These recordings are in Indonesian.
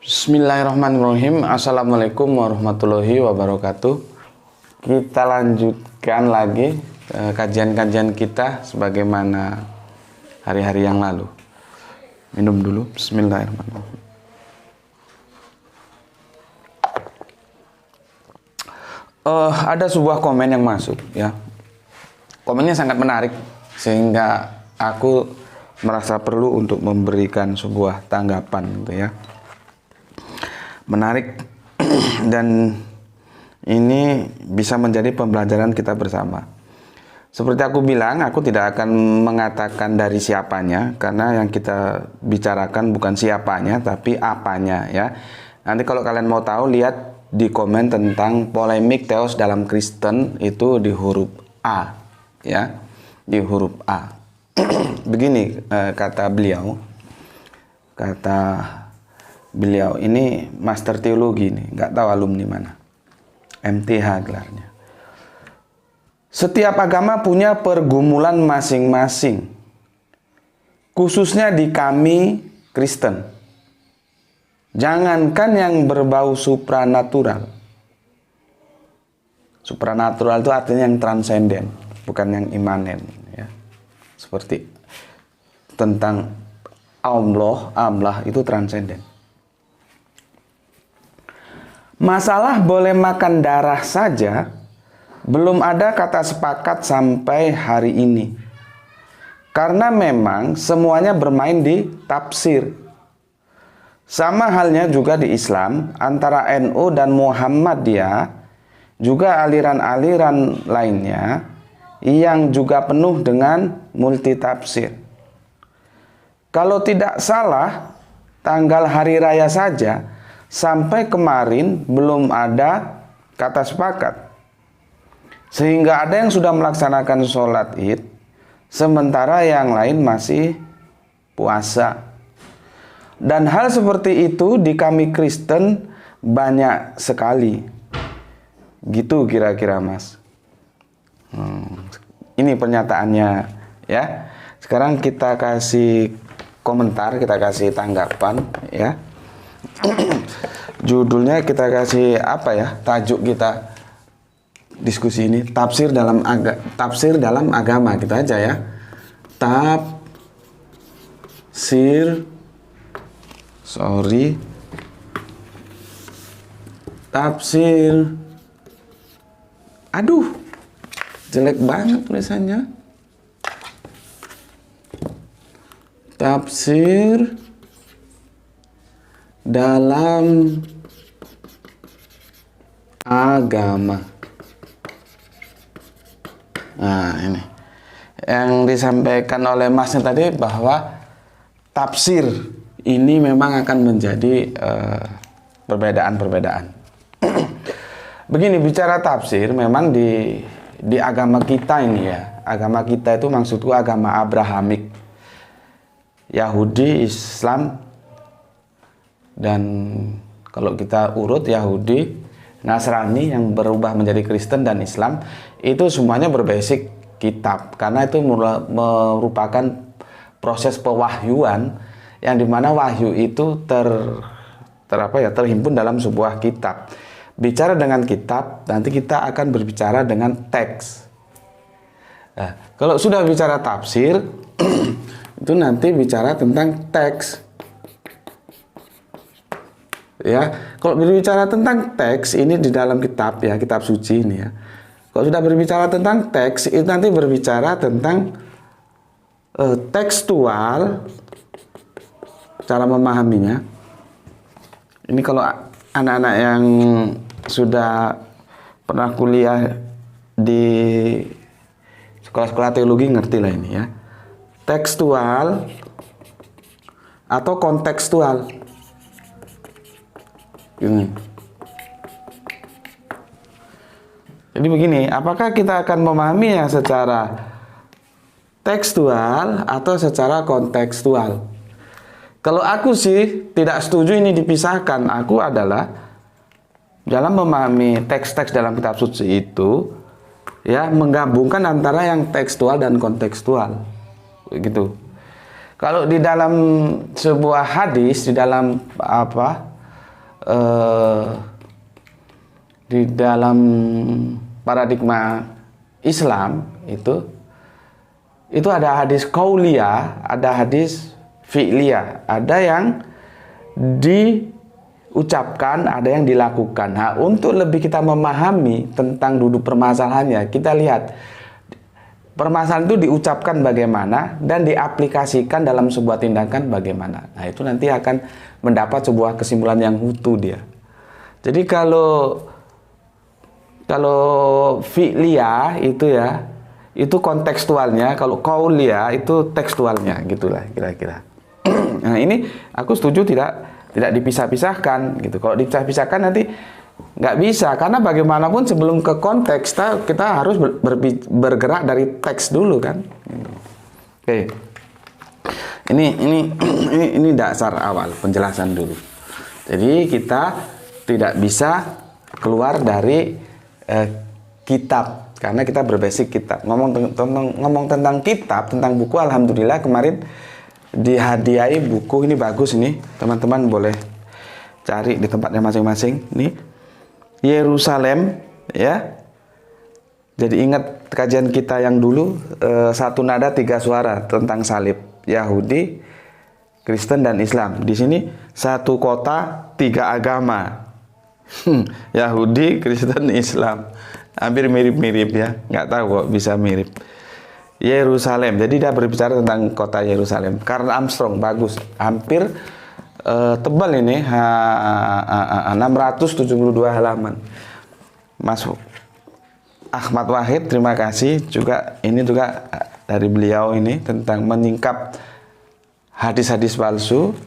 Bismillahirrahmanirrahim. Assalamualaikum warahmatullahi wabarakatuh. Kita lanjutkan lagi kajian-kajian kita sebagaimana hari-hari yang lalu. Minum dulu. Bismillahirrahmanirrahim. Ada sebuah komen yang masuk, ya. Komennya sangat menarik sehingga aku merasa perlu untuk memberikan sebuah tanggapan, gitu ya. Menarik dan ini bisa menjadi pembelajaran kita bersama. Seperti aku bilang, aku tidak akan mengatakan dari siapanya, karena yang kita bicarakan bukan siapanya tapi apanya, ya. Nanti kalau kalian mau tahu, lihat di komen tentang polemik teos dalam Kristen itu di huruf A, ya, di huruf A. Begini kata beliau, ini master teologi nih, nggak tahu alumni mana, MTH gelarnya. Setiap agama punya pergumulan masing-masing, khususnya di kami Kristen. Jangankan yang berbau supranatural. Supranatural itu artinya yang transenden, bukan yang imanen, ya. Seperti tentang Allah itu transenden. Masalah boleh makan darah saja belum ada kata sepakat sampai hari ini. Karena memang semuanya bermain di tafsir. Sama halnya juga di Islam, antara NU dan Muhammadiyah, juga aliran-aliran lainnya yang juga penuh dengan multitafsir. Kalau tidak salah, tanggal hari raya saja sampai kemarin belum ada kata sepakat. Sehingga ada yang sudah melaksanakan sholat Id, sementara yang lain masih puasa. Dan hal seperti itu di kami Kristen banyak sekali. Gitu kira-kira, Mas. Ini pernyataannya, ya. Sekarang kita kasih komentar, kita kasih tanggapan, ya. Judulnya kita kasih apa ya? Tajuk kita diskusi ini tafsir dalam agama, gitu aja ya. Tafsir. Aduh, jelek banget tulisannya. Tafsir dalam agama. Nah, ini yang disampaikan oleh Masnya tadi, bahwa tafsir ini memang akan menjadi perbedaan-perbedaan. Begini, bicara tafsir, memang di agama kita ini, ya, agama kita itu maksudku agama Abrahamik, Yahudi, Islam, dan kalau kita urut Yahudi, Nasrani yang berubah menjadi Kristen dan Islam, itu semuanya berbasic kitab, karena itu merupakan proses pewahyuan yang dimana wahyu itu terhimpun dalam sebuah kitab. Bicara dengan kitab, nanti kita akan berbicara dengan teks. Nah, kalau sudah bicara tafsir, itu nanti bicara tentang teks. Ya, kalau berbicara tentang teks ini di dalam kitab, ya, kitab suci ini, ya. Kalau sudah berbicara tentang teks, itu nanti berbicara tentang tekstual, cara memahaminya. Ini kalau anak-anak yang sudah pernah kuliah di sekolah-sekolah teologi ngerti lah ini, ya. Tekstual atau kontekstual. Ini. Jadi begini, apakah kita akan memahaminya secara tekstual atau secara kontekstual? Kalau aku sih tidak setuju ini dipisahkan. Aku adalah dalam memahami teks-teks dalam kitab suci itu, ya, menggabungkan antara yang tekstual dan kontekstual, gitu. Kalau di dalam sebuah hadis, di dalam di dalam paradigma Islam itu ada hadis qauliyah, ada hadis fi'liyah, ada yang diucapkan, ada yang dilakukan. Nah, untuk lebih kita memahami tentang duduk permasalahannya, kita lihat permasalahan itu diucapkan bagaimana dan diaplikasikan dalam sebuah tindakan bagaimana. Nah, itu nanti akan mendapat sebuah kesimpulan yang utuh dia. Jadi kalau fi'liyah itu ya, itu kontekstualnya, kalau qauliyah itu tekstualnya, gitulah kira-kira. Nah, ini aku setuju tidak dipisah-pisahkan gitu. Kalau dipisah-pisahkan nanti nggak bisa, karena bagaimanapun sebelum ke konteks kita harus bergerak dari teks dulu kan. Oke. Ini dasar awal penjelasan dulu. Jadi kita tidak bisa keluar dari kitab, karena kita berbasic kitab. Ngomong tentang kitab, tentang buku, alhamdulillah kemarin dihadiahi buku ini, bagus ini, teman-teman boleh cari di tempatnya masing-masing. Nih, Yerusalem, ya. Jadi ingat kajian kita yang dulu, satu nada tiga suara tentang salib, Yahudi, Kristen dan Islam. Di sini satu kota tiga agama. Yahudi, Kristen, Islam, hampir mirip-mirip ya, nggak tahu kok bisa mirip. Yerusalem, jadi dia berbicara tentang kota Yerusalem. Karl Armstrong, bagus, hampir tebal ini, 672 halaman. Masuk. Ahmad Wahid, terima kasih juga. Ini juga dari beliau ini tentang menyingkap hadis-hadis palsu.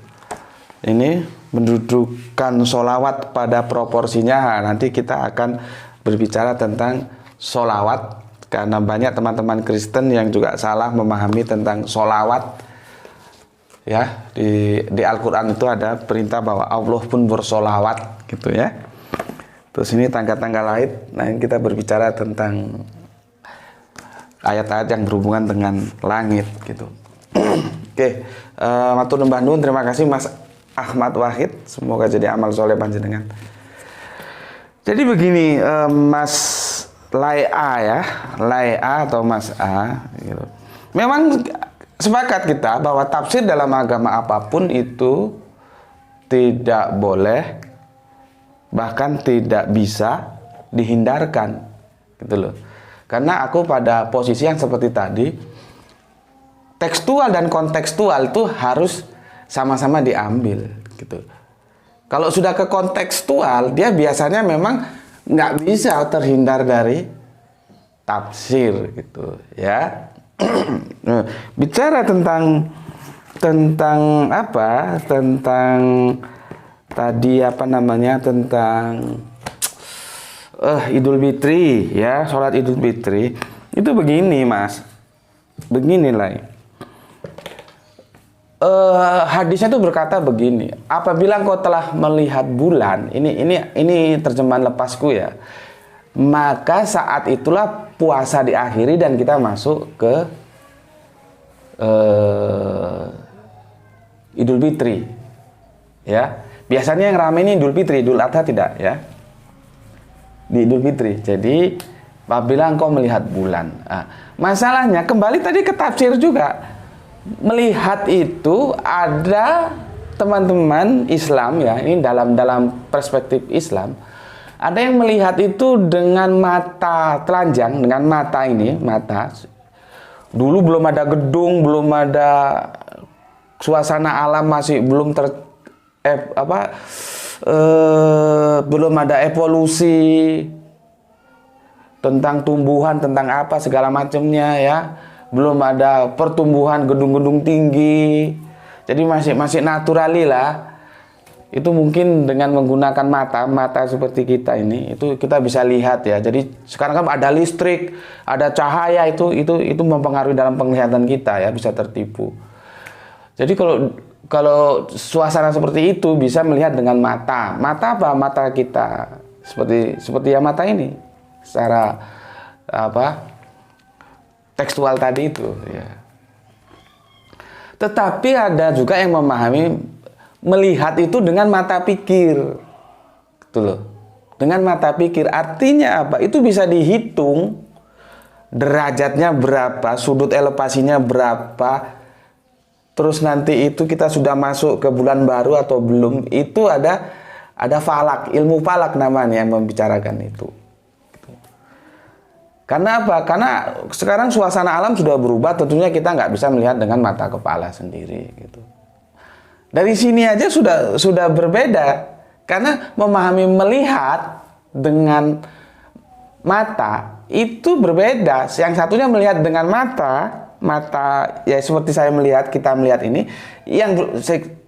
Ini mendudukkan sholawat pada proporsinya. Nanti kita akan berbicara tentang sholawat, karena banyak teman-teman Kristen yang juga salah memahami tentang sholawat. Ya, di Al-Quran itu ada perintah bahwa Allah pun bersholawat, gitu ya. Terus ini tangga-tangga langit. Nah, ini kita berbicara tentang ayat-ayat yang berhubungan dengan langit, gitu. Oke, matur nuwun Bandung, terima kasih Mas Ahmad Wahid, semoga jadi amal soleh panjenengan. Jadi begini, Mas Laia ya, Laia atau Mas A, gitu. Memang sepakat kita bahwa tafsir dalam agama apapun itu tidak boleh, bahkan tidak bisa dihindarkan, gitu loh. Karena aku pada posisi yang seperti tadi, tekstual dan kontekstual itu harus sama-sama diambil, gitu. Kalau sudah ke kontekstual, dia biasanya memang nggak bisa terhindar dari tafsir, gitu ya. Bicara tentang apa? Tentang tadi apa namanya? Tentang Idul Fitri, ya, sholat Idul Fitri itu begini, Mas. Beginilah. Hadisnya itu berkata begini, apabila engkau telah melihat bulan, ini terjemahan lepasku ya, maka saat itulah puasa diakhiri dan kita masuk ke Idul Fitri, ya. Biasanya yang ramai ini Idul Fitri, Idul Adha tidak, ya. Di Idul Fitri. Jadi apabila engkau melihat bulan, masalahnya kembali tadi ke tafsir juga. Melihat itu ada teman-teman Islam ya, ini dalam perspektif Islam, ada yang melihat itu dengan mata telanjang, dengan mata dulu belum ada gedung, belum ada suasana alam, masih belum belum ada evolusi tentang tumbuhan, tentang apa segala macamnya ya. Belum ada pertumbuhan gedung-gedung tinggi. Jadi masih naturali lah. itu mungkin dengan menggunakan mata seperti kita ini, itu kita bisa lihat ya. Jadi sekarang kan ada listrik, ada cahaya, itu mempengaruhi dalam penglihatan kita ya, bisa tertipu. Jadi kalau suasana seperti itu bisa melihat dengan mata. Mata apa? Mata kita seperti yang mata ini, secara tekstual tadi itu ya. Tetapi ada juga yang memahami melihat itu dengan mata pikir, gitu loh. Dengan mata pikir artinya apa? Itu bisa dihitung derajatnya berapa, sudut elevasinya berapa. Terus nanti itu kita sudah masuk ke bulan baru atau belum? Itu ada falak, ilmu falak namanya yang membicarakan itu. Karena apa? Karena sekarang suasana alam sudah berubah. Tentunya kita nggak bisa melihat dengan mata kepala sendiri, gitu. Dari sini aja sudah berbeda, karena memahami melihat dengan mata itu berbeda. Yang satunya melihat dengan mata ya seperti kita melihat ini. Yang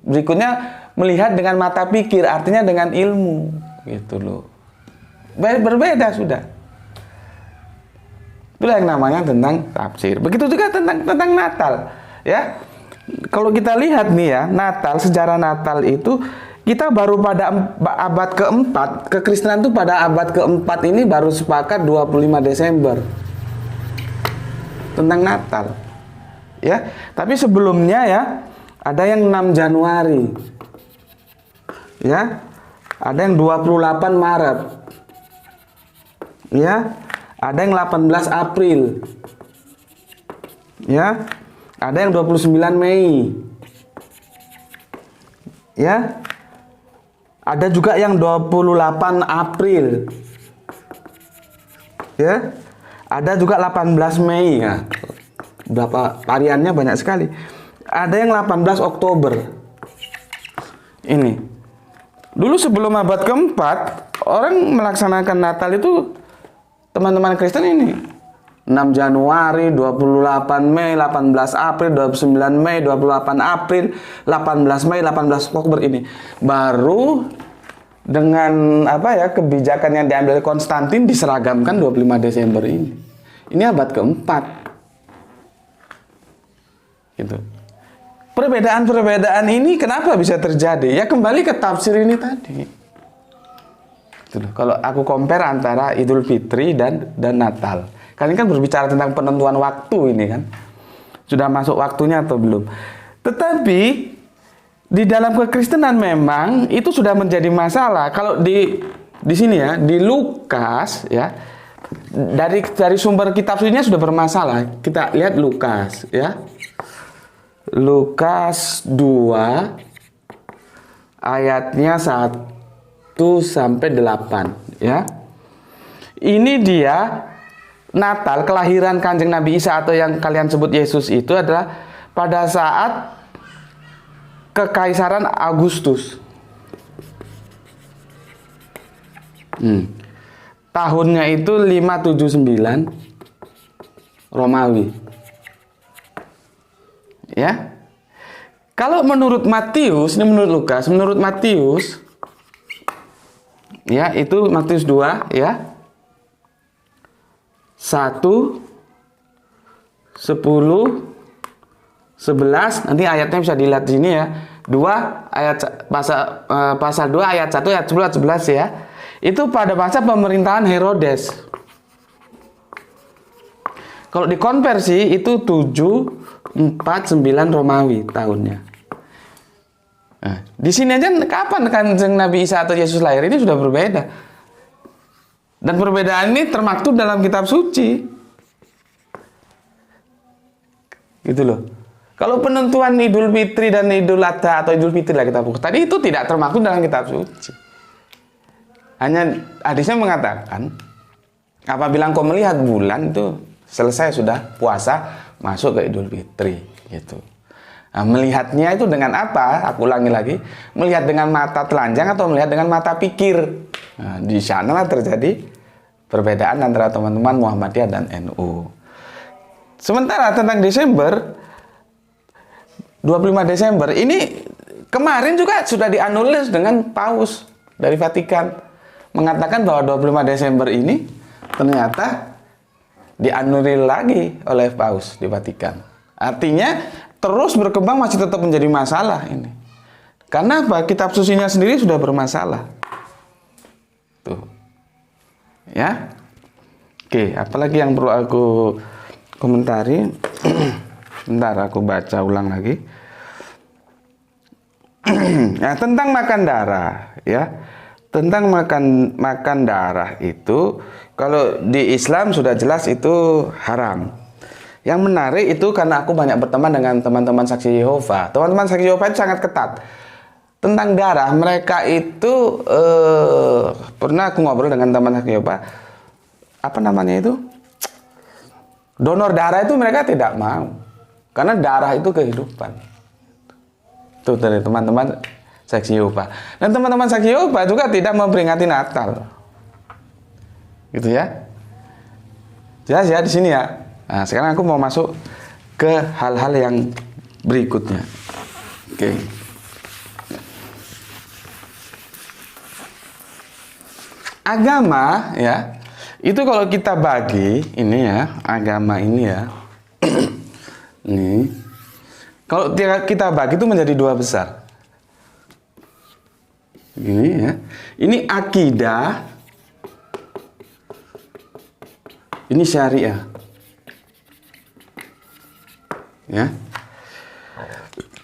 berikutnya melihat dengan mata pikir, artinya dengan ilmu, gitu loh. Berbeda sudah. Itulah yang namanya tentang tafsir. Begitu juga tentang Natal, ya. Kalau kita lihat nih ya, Natal, sejarah Natal itu kita baru pada abad keempat, kekristenan itu pada abad keempat ini baru sepakat 25 Desember tentang Natal. Ya, tapi sebelumnya ya ada yang 6 Januari. Ya. Ada yang 28 Maret. Ya. Ada yang 18 April. Ya. Ada yang 29 Mei. Ya. Ada juga yang 28 April. Ya. Ada juga 18 Mei ya. Berapa variannya banyak sekali. Ada yang 18 Oktober. Ini. Dulu sebelum abad keempat, orang melaksanakan Natal itu teman-teman Kristen ini 6 Januari, 28 Mei, 18 April, 29 Mei, 28 April, 18 Mei, 18 Oktober ini. Baru dengan kebijakan yang diambil Konstantin diseragamkan 25 Desember ini. Ini abad keempat. Gitu. Perbedaan-perbedaan ini kenapa bisa terjadi? Ya kembali ke tafsir ini tadi. Gitu. Kalau aku compare antara Idul Fitri dan Natal. Kali ini kan berbicara tentang penentuan waktu ini kan. Sudah masuk waktunya atau belum. Tetapi di dalam kekristenan memang itu sudah menjadi masalah. Kalau di sini ya, di Lukas ya, dari sumber kitab sucinya sudah bermasalah. Kita lihat Lukas ya. Lukas 2 ayatnya 1 sampai 8 ya. Ini dia Natal, kelahiran Kanjeng Nabi Isa atau yang kalian sebut Yesus itu adalah pada saat Kekaisaran Agustus. Tahunnya itu 579 Romawi. Ya. Kalau menurut Matius, ini menurut Lukas, menurut Matius ya, itu Matius 2 ya. 1 10 11 nanti ayatnya bisa dilihat di sini ya. 2 ayat pasal 2 ayat 1 ayat 11 ya. Itu pada masa pemerintahan Herodes. Kalau dikonversi itu 749 Romawi tahunnya. Nah, di sini aja kapan Kanjeng Nabi Isa atau Yesus lahir ini sudah berbeda. Dan perbedaan ini termaktub dalam kitab suci. Gitu loh. Kalau penentuan Idul Fitri dan Idul Adha atau Idul Fitri lah kita fokus. Tadi itu tidak termaktub dalam kitab suci. Hanya hadisnya mengatakan apabila engkau melihat bulan itu selesai sudah puasa masuk ke Idul Fitri gitu. Nah, melihatnya itu dengan apa? Aku ulangi lagi. Melihat dengan mata telanjang atau melihat dengan mata pikir. Nah, di sana terjadi perbedaan antara teman-teman Muhammadiyah dan NU. Sementara tentang Desember, 25 Desember, ini Kemarin juga sudah dianulir dengan Paus dari Vatikan, mengatakan bahwa 25 Desember ini ternyata dianulir lagi oleh Paus di Vatikan. Artinya terus berkembang, masih tetap menjadi masalah ini. Karena apa? Kitab sucinya sendiri sudah bermasalah. Tuh. Ya. Oke, apalagi yang perlu aku komentari? Bentar, aku baca ulang lagi. Nah, tentang makan darah, ya. Tentang makan darah itu, kalau di Islam sudah jelas itu haram. Yang menarik itu karena aku banyak berteman dengan teman-teman saksi Yehova. Teman-teman saksi Yehova itu sangat ketat tentang darah. Mereka itu pernah aku ngobrol dengan teman saksi Yehova. Apa namanya itu? Donor darah itu mereka tidak mau. Karena darah itu kehidupan. Itu dari teman-teman saksi Yehova. Dan teman-teman saksi Yehova juga tidak memperingati Natal. Gitu ya. Jelas ya di sini ya. Nah, sekarang aku mau masuk ke hal-hal yang berikutnya. Oke. Agama ya, itu kalau kita bagi ini ya, agama ini ya. Nih. Kalau kita bagi itu menjadi dua besar. Gini ya. Ini akidah. Ini syariah. Ya.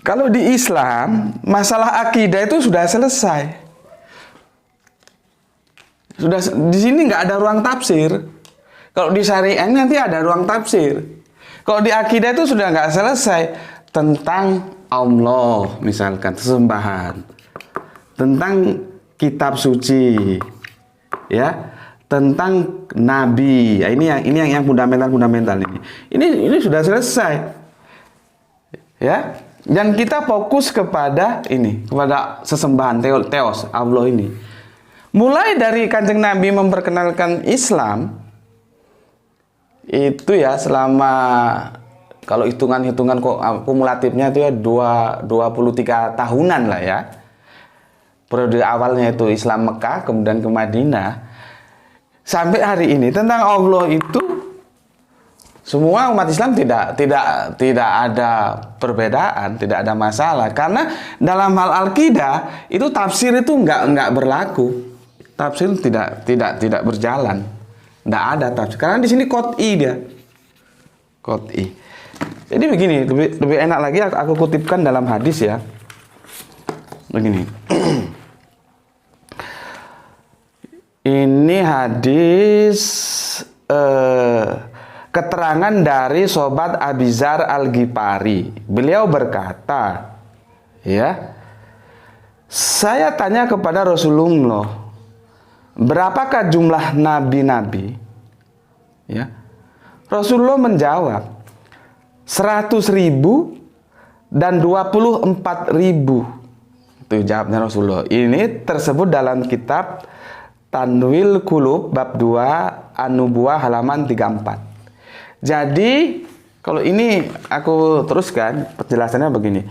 Kalau di Islam, masalah akidah itu sudah selesai. Sudah di sini nggak ada ruang tafsir. Kalau di syariah nanti ada ruang tafsir. Kalau di akidah itu sudah nggak selesai. Tentang Allah, misalkan sesembahan, tentang kitab suci, ya, tentang nabi. Ya, ini yang fundamental ini. Ini sudah selesai, ya. Dan kita fokus kepada ini, kepada sesembahan teos Allah ini. Mulai dari Kanjeng Nabi memperkenalkan Islam, itu ya selama, kalau hitungan kumulatifnya itu ya 23 tahunan lah ya. Periode awalnya itu Islam Mekah, kemudian ke Madinah. Sampai hari ini tentang Allah itu semua umat Islam tidak ada perbedaan, tidak ada masalah. Karena dalam hal akidah itu tafsir itu nggak berlaku. Tafsir tidak berjalan. Tidak ada tafsir. Karena di sini qot'i dia. Qot'i. Jadi begini, lebih enak lagi aku kutipkan dalam hadis ya. Begini. Ini hadis keterangan dari Sobat Abizar Al-Ghifari. Beliau berkata, ya, saya tanya kepada Rasulullah, berapakah jumlah nabi-nabi? Ya. Rasulullah menjawab, 100.000 dan 24.000. Itu jawabnya Rasulullah. Ini tersebut dalam kitab Tanwil Qulub bab 2 An-Nubuwah halaman 34. Jadi kalau ini aku teruskan penjelasannya begini.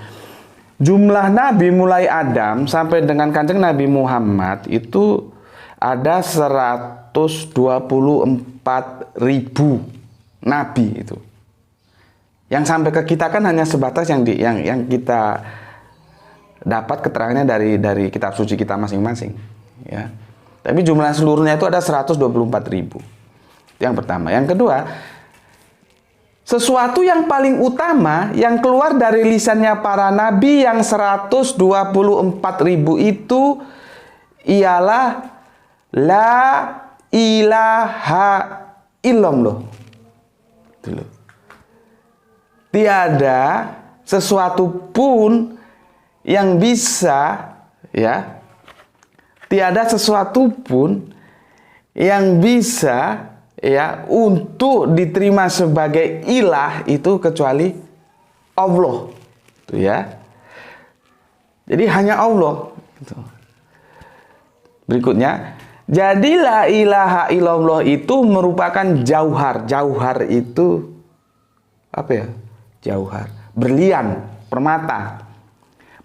Jumlah nabi mulai Adam sampai dengan Kanjeng Nabi Muhammad itu ada 124.000 nabi itu. Yang sampai ke kita kan hanya sebatas yang kita dapat keterangannya dari kitab suci kita masing-masing, ya. Tapi jumlah seluruhnya itu ada 124.000. Yang pertama, yang kedua, sesuatu yang paling utama yang keluar dari lisannya para nabi yang 124.000 itu ialah la ilaha illallah. Dulu. Tiada sesuatu pun yang bisa, ya, tiada sesuatu pun yang bisa, ya, untuk diterima sebagai ilah itu kecuali Allah, itu ya. Jadi hanya Allah. Gitu. Berikutnya, jadi la ilaha illallah itu merupakan jauhar. Jauhar itu apa ya? Jauhar, berlian, permata.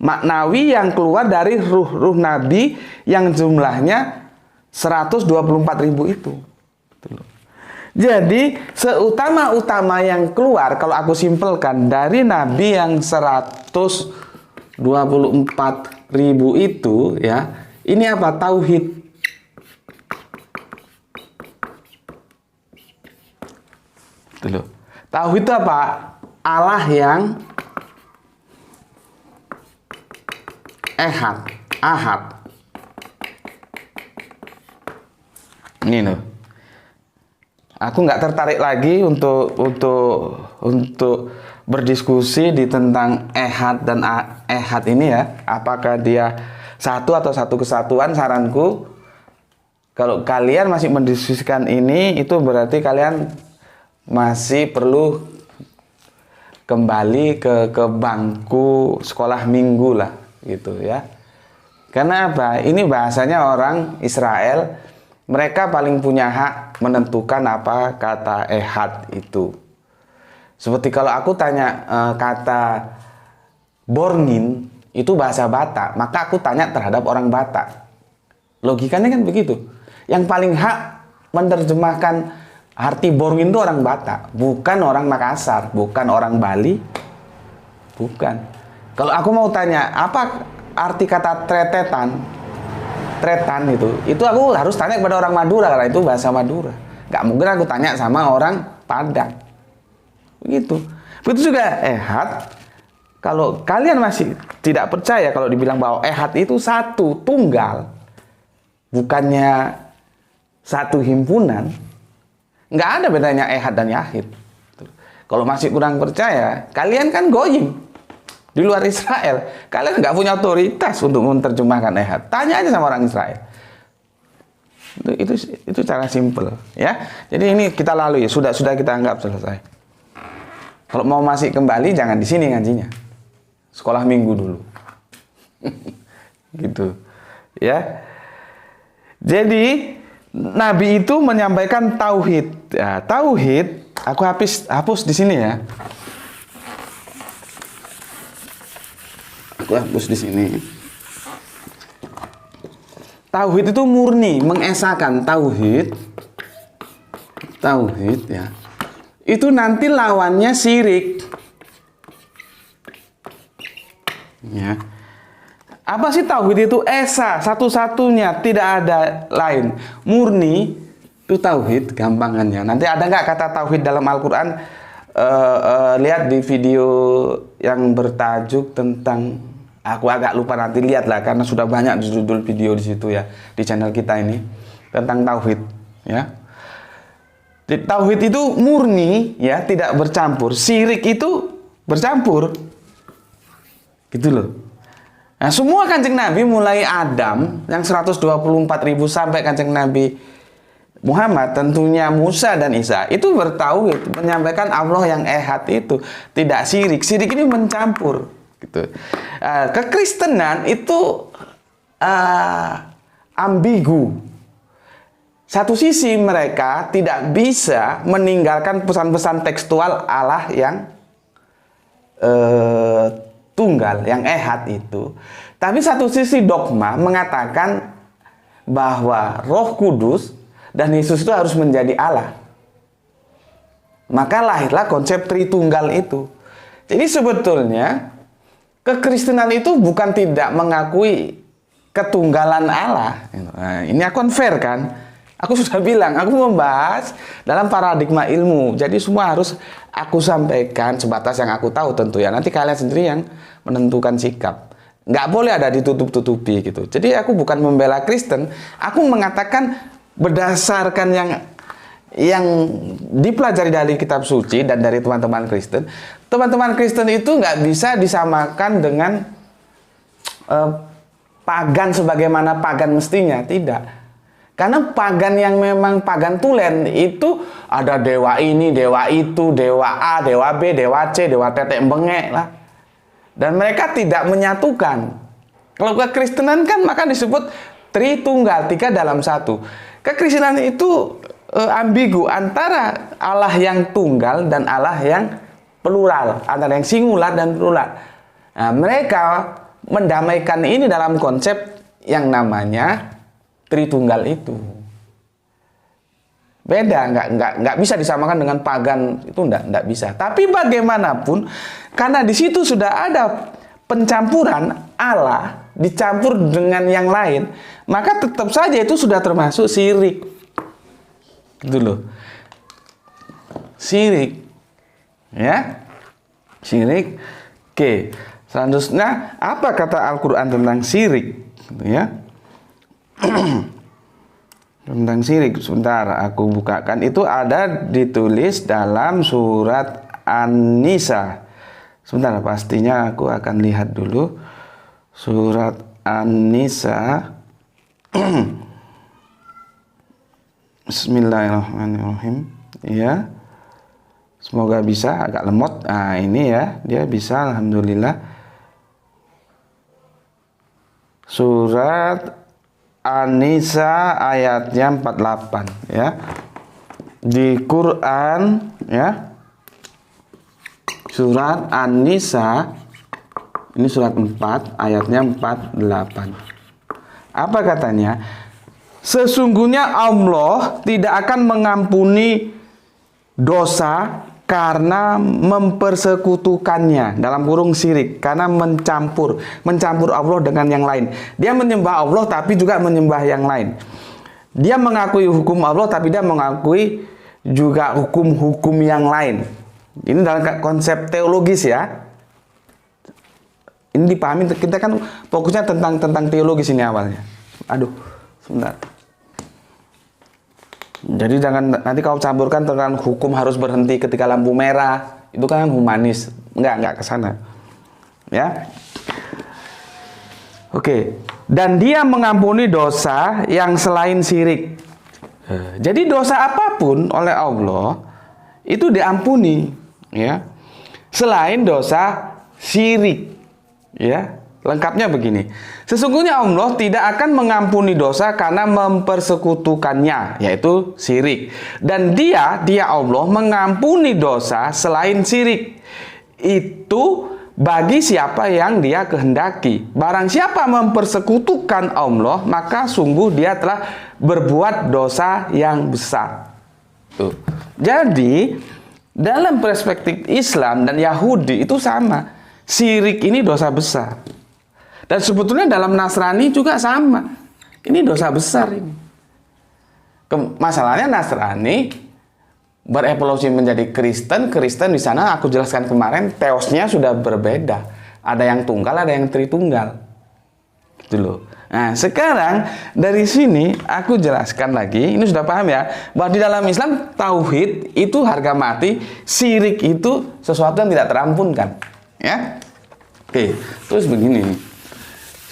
maknawi yang keluar dari ruh-ruh Nabi yang jumlahnya 124.000 itu. Jadi seutama-utama yang keluar, kalau aku simpelkan, dari Nabi yang 124.000 itu ya, ini apa? Tauhid. Tauhid itu apa? Allah yang ahad. Ini loh. Aku nggak tertarik lagi untuk berdiskusi di tentang ehad dan ehad ini ya. Apakah dia satu atau satu kesatuan? Saranku, kalau kalian masih mendiskusikan ini, itu berarti kalian masih perlu kembali ke bangku sekolah minggu lah, gitu ya. Karena apa? Ini bahasanya orang Israel. Mereka paling punya hak menentukan apa kata ehad itu. Seperti kalau aku tanya kata borngin, itu bahasa Batak, maka aku tanya terhadap orang Batak. Logikanya kan begitu. Yang paling hak menerjemahkan arti borngin itu orang Batak, bukan orang Makassar, bukan orang Bali, bukan. Kalau aku mau tanya, apa arti kata tretan itu aku harus tanya kepada orang Madura, karena itu bahasa Madura. Gak mungkin aku tanya sama orang Padang. Begitu. Begitu juga ehad. Kalau kalian masih tidak percaya kalau dibilang bahwa ehad itu satu, tunggal, bukannya satu himpunan, nggak ada bedanya ehad dan yahid. Kalau masih kurang percaya, kalian kan goyim di luar Israel, kalian nggak punya otoritas untuk menerjemahkan ehad. Tanya aja sama orang Israel. Itu cara simpel, ya. Jadi ini kita lalui, sudah kita anggap selesai. Kalau mau masih kembali, jangan di sini ngajinya, sekolah minggu dulu, gitu, ya. Jadi Nabi itu menyampaikan tauhid. Ya, tauhid, aku hapus di sini ya. Aku hapus di sini. Tauhid itu murni, mengesahkan tauhid ya. Itu nanti lawannya syirik. Ya. Apa sih tauhid itu? Esa, satu-satunya, tidak ada lain. Murni itu tauhid, gampangannya. Nanti ada nggak kata tauhid dalam Al-Quran? Lihat di video yang bertajuk tentang, aku agak lupa, nanti lihatlah karena sudah banyak judul video di situ ya, di channel kita ini tentang tauhid, ya. Tauhid itu murni, ya, tidak bercampur. Syirik itu bercampur, gitu loh. Nah, semua Kanjeng Nabi mulai Adam yang 124.000 sampai Kanjeng Nabi Muhammad, tentunya Musa dan Isa, itu bertauhid, menyampaikan Allah yang ehad itu, tidak syirik. Syirik ini mencampur, gitu. Kekristenan itu ambigu. Satu sisi mereka tidak bisa meninggalkan pesan-pesan tekstual Allah yang tunggal, yang ehad itu. Tapi satu sisi dogma mengatakan bahwa Roh Kudus dan Yesus itu harus menjadi Allah. Maka lahirlah konsep Tritunggal itu. Jadi sebetulnya kekristenan itu bukan tidak mengakui ketunggalan Allah. Nah, ini aku unfair kan? Aku sudah bilang, aku membahas dalam paradigma ilmu. Jadi semua harus aku sampaikan sebatas yang aku tahu tentu ya. Nanti kalian sendiri yang menentukan sikap. Nggak boleh ada ditutup-tutupi gitu. Jadi aku bukan membela Kristen. Aku mengatakan berdasarkan yang dipelajari dari kitab suci dan dari teman-teman Kristen. Teman-teman Kristen itu nggak bisa disamakan dengan pagan sebagaimana pagan mestinya. Tidak. Karena pagan yang memang pagan tulen itu ada dewa ini, dewa itu, dewa A, dewa B, dewa C, dewa tetek bengek lah. Dan mereka tidak menyatukan. Kalau kekristenan kan maka disebut Tritunggal, 3 dalam 1. Kekristenan itu ambigu antara Allah yang tunggal dan Allah yang plural, antara yang singular dan plural. Nah, mereka mendamaikan ini dalam konsep yang namanya Tritunggal itu. Beda, nggak bisa disamakan dengan pagan, itu nggak bisa. Tapi bagaimanapun, karena di situ sudah ada pencampuran Allah dicampur dengan yang lain, maka tetap saja itu sudah termasuk syirik. Gitu loh. Syirik. Ya. Syirik. Oke. Selanjutnya, apa kata Al-Qur'an tentang syirik? Gitu ya. Tentang syirik, sebentar aku bukakan. Itu ada ditulis dalam surat An-Nisa. Sebentar, pastinya aku akan lihat dulu. Surat An-Nisa. Bismillahirrahmanirrahim. Ya. Semoga bisa, agak lemot. Nah, ini ya, dia bisa, alhamdulillah. Surat An-Nisa ayatnya 48 ya. Di Quran ya. Surat An-Nisa ini surat 4 ayatnya 48. Apa katanya? Sesungguhnya Allah tidak akan mengampuni dosa karena mempersekutukannya, dalam kurung syirik, karena mencampur Allah dengan yang lain. Dia menyembah Allah tapi juga menyembah yang lain. Dia mengakui hukum Allah tapi dia mengakui juga hukum-hukum yang lain. Ini dalam konsep teologis ya. Ini dipahami, kita kan fokusnya tentang teologis ini awalnya. Aduh, sebentar. Jadi jangan nanti kau campurkan tentang hukum harus berhenti ketika lampu merah. Itu kan humanis. Enggak ke sana. Ya. Oke. Dan dia mengampuni dosa yang selain syirik. Jadi dosa apapun oleh Allah itu diampuni, ya. Selain dosa syirik. Ya. Lengkapnya begini. Sesungguhnya Allah tidak akan mengampuni dosa karena mempersekutukannya, yaitu syirik. Dan dia Allah mengampuni dosa selain syirik. Itu bagi siapa yang dia kehendaki. Barang siapa mempersekutukan Allah, maka sungguh dia telah berbuat dosa yang besar. Tuh. Jadi, dalam perspektif Islam dan Yahudi itu sama. Syirik ini dosa besar. Dan sebetulnya dalam Nasrani juga sama. Ini dosa besar ini. Masalahnya Nasrani berevolusi menjadi Kristen. Kristen di sana aku jelaskan kemarin teosnya sudah berbeda. Ada yang tunggal, ada yang tritunggal. Gitu loh. Nah, sekarang dari sini aku jelaskan lagi. Ini sudah paham ya, bahwa di dalam Islam tauhid itu harga mati, syirik itu sesuatu yang tidak terampunkan. Ya. Oke, terus begini.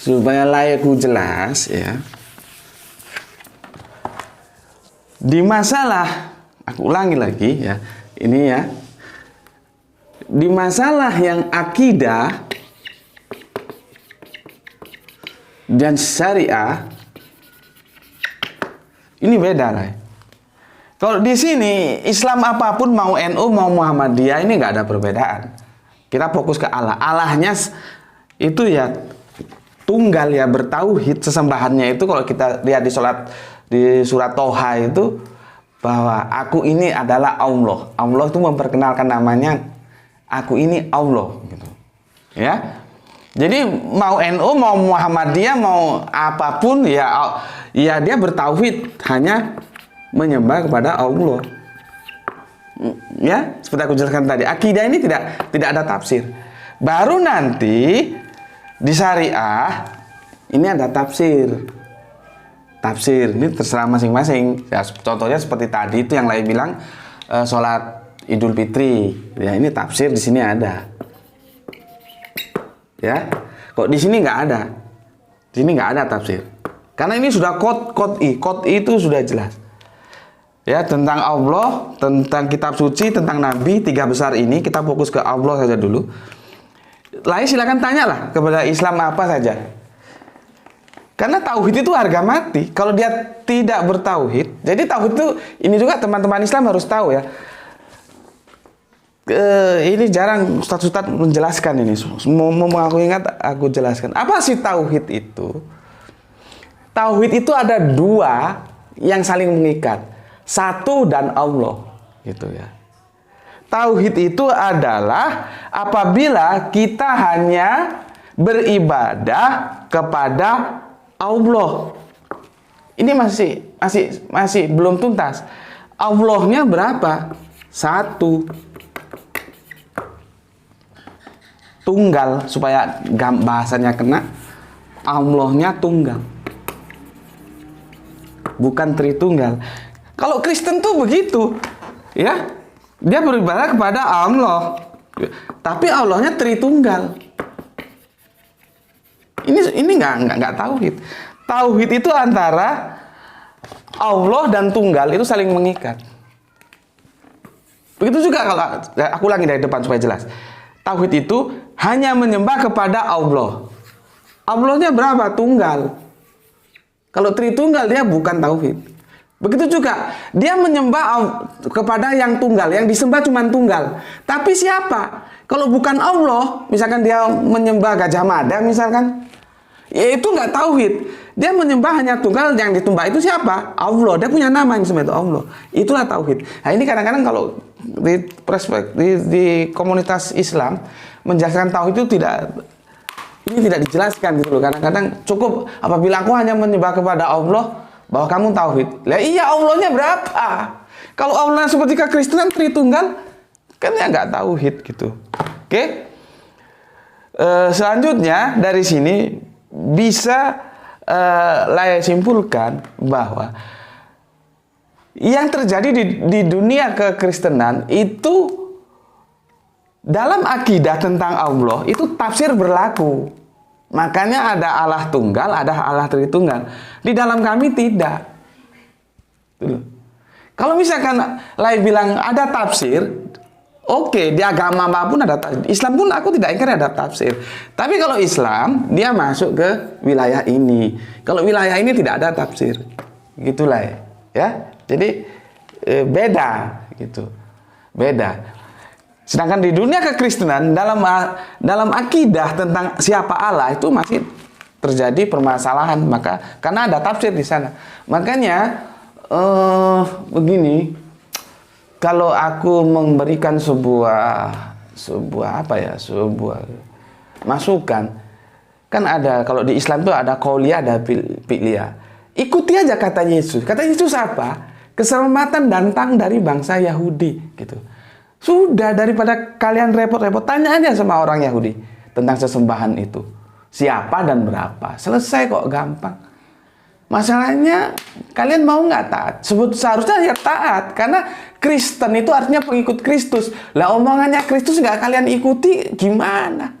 Supaya layakku jelas ya. Di masalah, aku ulangi lagi ya. Ini ya. Di masalah yang akidah dan syariah ini beda lah. Kalau di sini Islam apapun, mau NU mau Muhammadiyah, ini nggak ada perbedaan. Kita fokus ke Allah. Allahnya itu ya tunggal ya, bertauhid. Sesembahannya itu kalau kita lihat di surat Toha itu, bahwa aku ini adalah Allah. Allah itu memperkenalkan namanya, aku ini Allah gitu. Ya. Jadi mau NU mau Muhammadiyah mau apapun ya dia bertauhid, hanya menyembah kepada Allah. Ya, seperti aku jelaskan tadi, akidah ini tidak ada tafsir. Baru nanti di syariah ini ada tafsir. Tafsir ini terserah masing-masing. Ya, contohnya seperti tadi itu yang lain bilang sholat Idul Fitri. Ya, ini tafsir di sini ada. Ya, kok di sini nggak ada. Di sini nggak ada tafsir. Karena ini sudah kod itu sudah jelas. Ya, tentang Allah, tentang kitab suci, tentang Nabi, 3 besar ini kita fokus ke Allah saja dulu. Lain silakan tanyalah kepada Islam apa saja. Karena tauhid itu harga mati. Kalau dia tidak bertauhid, jadi tauhid itu ini juga teman-teman Islam harus tahu ya. ini jarang ustadz-ustadz menjelaskan ini. Mau aku ingat, aku jelaskan. Apa sih tauhid itu? Tauhid itu ada dua yang saling mengikat. Satu dan Allah, gitu ya. Tauhid itu adalah apabila kita hanya beribadah kepada Allah. Ini masih belum tuntas. Allahnya berapa? Satu. Tunggal, supaya bahasanya kena. Allahnya tunggal, bukan Tritunggal. Kalau Kristen tuh begitu, ya, dia beribadah kepada Allah, tapi Allahnya Tritunggal. Ini nggak tauhid. Tauhid itu antara Allah dan tunggal itu saling mengikat. Begitu juga kalau aku ulangi dari depan supaya jelas. Tauhid itu hanya menyembah kepada Allah. Allahnya berapa? Tunggal. Kalau Tritunggal dia bukan tauhid. Begitu juga dia menyembah kepada yang tunggal, yang disembah cuma tunggal. Tapi siapa? Kalau bukan Allah, misalkan dia menyembah Gajah Mada misalkan, ya itu nggak tauhid. Dia menyembah hanya tunggal, yang disembah itu siapa? Allah. Dia punya nama yang disembah itu Allah. Itulah tauhid. Nah ini kadang-kadang kalau di komunitas Islam menjelaskan tauhid itu tidak dijelaskan gitu loh. Kadang-kadang cukup apabila aku hanya menyembah kepada Allah bahwa kamu tauhid. Lah iya, Allahnya berapa? Kalau Allah seperti kekristenan Tritunggal kan ya nggak tauhid gitu. Oke? Selanjutnya dari sini bisa saya simpulkan bahwa yang terjadi di dunia kekristenan itu dalam akidah tentang Allah itu tafsir berlaku. Makanya ada Allah tunggal, ada Allah Tritunggal. Di dalam kami tidak. Kalau misalkan lain bilang ada tafsir, oke, di agama apapun ada tafsir. Islam pun aku tidak ingkar ada tafsir. Tapi kalau Islam, dia masuk ke wilayah ini. Kalau wilayah ini tidak ada tafsir. Gitulah ya. Jadi beda gitu. Beda. Sedangkan di dunia kekristenan dalam akidah tentang siapa Allah itu masih terjadi permasalahan, karena ada tafsir di sana. Makanya begini, kalau aku memberikan sebuah masukan, kan ada, kalau di Islam itu ada qauliyah, ada fi'liyah. Ikuti aja kata Yesus. Kata Yesus apa? Keselamatan datang dari bangsa Yahudi gitu. Sudah, daripada kalian repot-repot, tanya aja sama orang Yahudi tentang sesembahan itu. Siapa dan berapa. Selesai kok, gampang. Masalahnya, kalian mau nggak taat? Seharusnya ya taat. Karena Kristen itu artinya pengikut Kristus. Lah omongannya Kristus nggak kalian ikuti, gimana?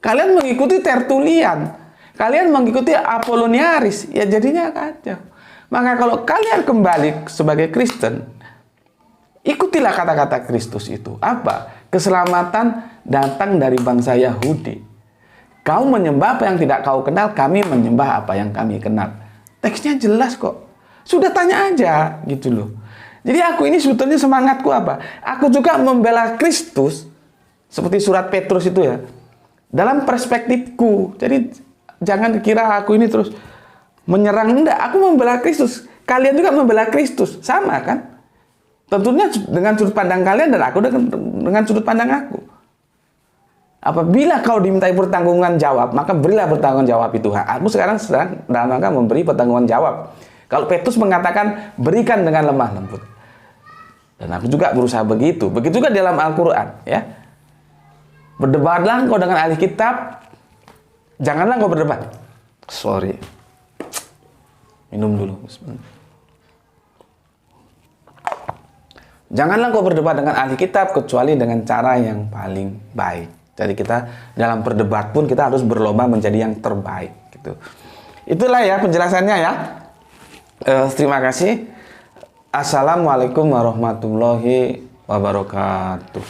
Kalian mengikuti Tertulian. Kalian mengikuti Apolloniaris. Ya jadinya kacau. Maka kalau kalian kembali sebagai Kristen, ikutilah kata-kata Kristus itu. Apa? Keselamatan datang dari bangsa Yahudi. Kau menyembah apa yang tidak kau kenal, kami menyembah apa yang kami kenal. Teksnya jelas kok. Sudah tanya aja gitu loh. Jadi aku ini sebetulnya semangatku apa? Aku juga membela Kristus seperti surat Petrus itu ya. Dalam perspektifku. Jadi jangan kira aku ini terus menyerang. Enggak, aku membela Kristus. Kalian juga membela Kristus. Sama kan? Tentunya dengan sudut pandang kalian dan aku dengan sudut pandang aku. Apabila kau dimintai pertanggungan jawab, maka berilah pertanggungan jawab itu. Aku sekarang sedang dalam rangka memberi pertanggungan jawab. Kalau Petrus mengatakan berikan dengan lemah lembut, dan aku juga berusaha begitu. Begitu juga dalam Al-Quran, ya. Berdebatlah kau dengan ahli kitab, janganlah kau berdebat. Sorry, minum dulu. Janganlah kau berdebat dengan ahli kitab kecuali dengan cara yang paling baik. Jadi kita dalam berdebat pun kita harus berlomba menjadi yang terbaik gitu. Itulah ya penjelasannya ya. Terima kasih. Assalamualaikum warahmatullahi wabarakatuh.